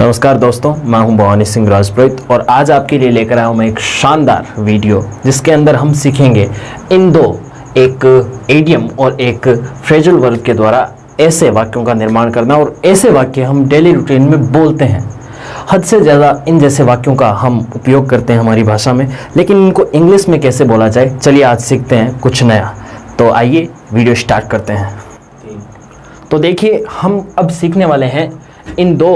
नमस्कार दोस्तों, मैं हूं भवानी सिंह राजपुरोहित और आज आपके लिए लेकर आया हूं मैं एक शानदार वीडियो जिसके अंदर हम सीखेंगे इन दो, एक एडियम और एक फ्रेजल वर्ब के द्वारा ऐसे वाक्यों का निर्माण करना। और ऐसे वाक्य हम डेली रूटीन में बोलते हैं, हद से ज़्यादा इन जैसे वाक्यों का हम उपयोग करते हैं हमारी भाषा में, लेकिन इनको इंग्लिश में कैसे बोला जाए, चलिए आज सीखते हैं कुछ नया। तो आइए वीडियो स्टार्ट करते हैं। तो देखिए, हम अब सीखने वाले हैं इन दो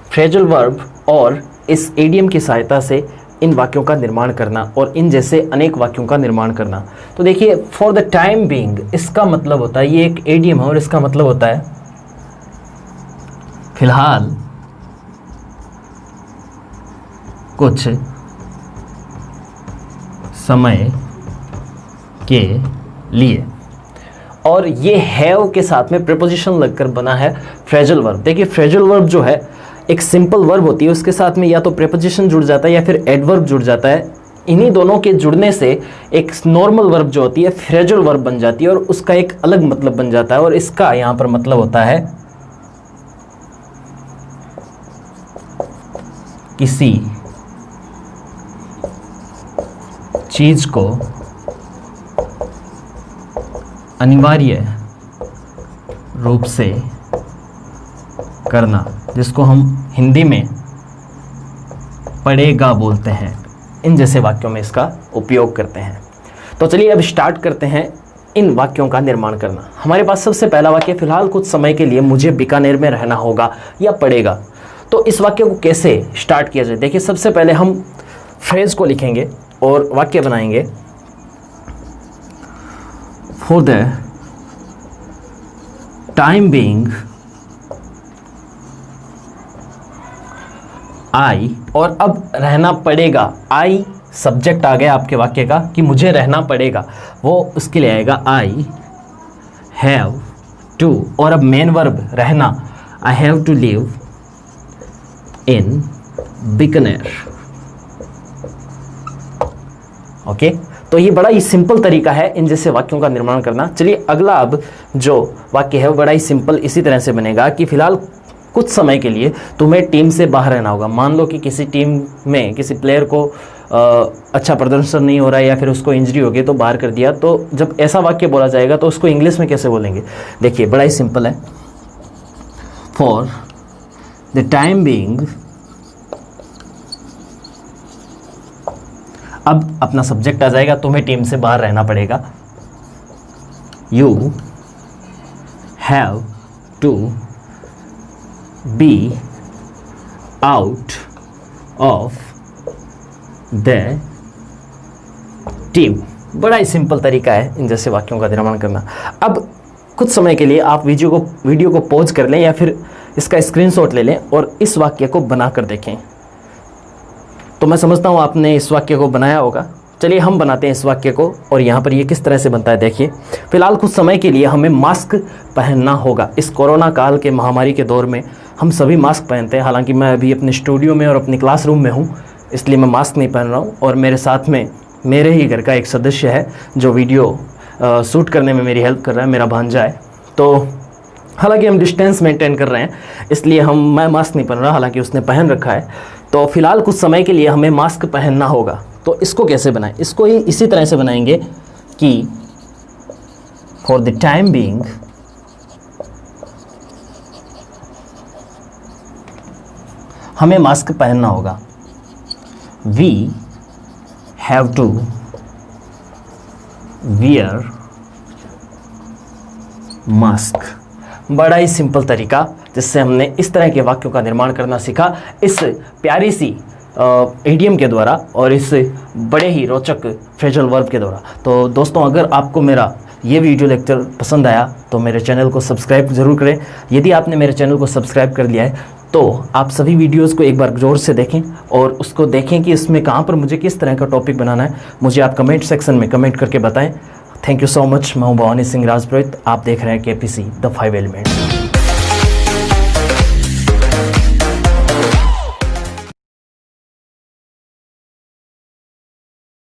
फ्रेजल वर्ब और इस एडियम की सहायता से इन वाक्यों का निर्माण करना और इन जैसे अनेक वाक्यों का निर्माण करना। तो देखिए, फॉर द टाइम बीइंग इसका मतलब होता है, ये एक एडियम है और इसका मतलब होता है फिलहाल कुछ समय के लिए। और ये हैव के साथ में प्रीपोजिशन लगकर बना है फ्रेजल वर्ब। देखिए, फ्रेजल वर्ब जो है एक सिंपल वर्ब होती है, उसके साथ में या तो प्रीपोजिशन जुड़ जाता है या फिर एडवर्ब जुड़ जाता है। इन्हीं दोनों के जुड़ने से एक नॉर्मल वर्ब जो होती है फ्रेजल वर्ब बन जाती है और उसका एक अलग मतलब बन जाता है। और इसका यहाँ पर मतलब होता है किसी चीज को अनिवार्य रूप से करना, जिसको हम हिंदी में पड़ेगा बोलते हैं। इन जैसे वाक्यों में इसका उपयोग करते हैं। तो चलिए अब स्टार्ट करते हैं इन वाक्यों का निर्माण करना। हमारे पास सबसे पहला वाक्य, फिलहाल कुछ समय के लिए मुझे बीकानेर में रहना होगा या पड़ेगा। तो इस वाक्य को कैसे स्टार्ट किया जाए? देखिए, सबसे पहले हम फ्रेज को लिखेंगे और वाक्य बनाएंगे। For the time being I, और अब रहना पड़ेगा, आई सब्जेक्ट आ गया आपके वाक्य का कि मुझे रहना पड़ेगा, वो उसके लिए आएगा आई हैव टू। और अब मेन वर्ब रहना, I have to live in Bikaner. Okay, तो ये बड़ा ही सिंपल तरीका है इन जैसे वाक्यों का निर्माण करना। चलिए अगला अब जो वाक्य है वो बड़ा ही सिंपल इसी तरह से बनेगा कि फिलहाल कुछ समय के लिए तुम्हें टीम से बाहर रहना होगा। मान लो कि किसी टीम में किसी प्लेयर को अच्छा प्रदर्शन नहीं हो रहा है या फिर उसको इंजरी हो गई तो बाहर कर दिया। तो जब ऐसा वाक्य बोला जाएगा तो उसको इंग्लिश में कैसे बोलेंगे? देखिए, बड़ा ही सिंपल है। फॉर द टाइम बीइंग, अब अपना सब्जेक्ट आ जाएगा, तुम्हें टीम से बाहर रहना पड़ेगा। You have to be out of the team. बड़ा ही सिंपल तरीका है इन जैसे वाक्यों का निर्माण करना। अब कुछ समय के लिए आप वीडियो को पॉज कर लें या फिर इसका स्क्रीनशॉट ले लें और इस वाक्य को बनाकर देखें। तो मैं समझता हूँ आपने इस वाक्य को बनाया होगा। चलिए हम बनाते हैं इस वाक्य को। और यहाँ पर ये किस तरह से बनता है, देखिए। फिलहाल कुछ समय के लिए हमें मास्क पहनना होगा। इस कोरोना काल के महामारी के दौर में हम सभी मास्क पहनते हैं। हालांकि मैं अभी अपने स्टूडियो में और अपनी क्लासरूम में हूँ, इसलिए मैं मास्क नहीं पहन रहा हूँ। और मेरे साथ में मेरे ही घर का एक सदस्य है जो वीडियो शूट करने में मेरी हेल्प कर रहा है, मेरा भांजा है। तो हालांकि हम डिस्टेंस मेंटेन कर रहे हैं, इसलिए मैं मास्क नहीं पहन रहा, हालांकि उसने पहन रखा है। तो फिलहाल कुछ समय के लिए हमें मास्क पहनना होगा। तो इसको कैसे बनाएं? इसको ही इसी तरह से बनाएंगे कि फॉर द टाइम बीइंग हमें मास्क पहनना होगा। We have to wear mask. बड़ा ही सिंपल तरीका जिससे हमने इस तरह के वाक्यों का निर्माण करना सीखा इस प्यारी सी एडियम के द्वारा और इस बड़े ही रोचक फ्रेजल वर्ब के द्वारा। तो दोस्तों, अगर आपको मेरा ये वीडियो लेक्चर पसंद आया तो मेरे चैनल को सब्सक्राइब ज़रूर करें। यदि आपने मेरे चैनल को सब्सक्राइब कर लिया है तो आप सभी वीडियोस को एक बार जोर से देखें और उसको देखें कि इसमें कहाँ पर मुझे किस तरह का टॉपिक बनाना है। मुझे आप कमेंट सेक्शन में कमेंट करके बताएं। Thank you so much. मैं हूँ भवानी सिंह राजपुरोहित, आप देख रहे हैं KPC द 5 एलिमेंट।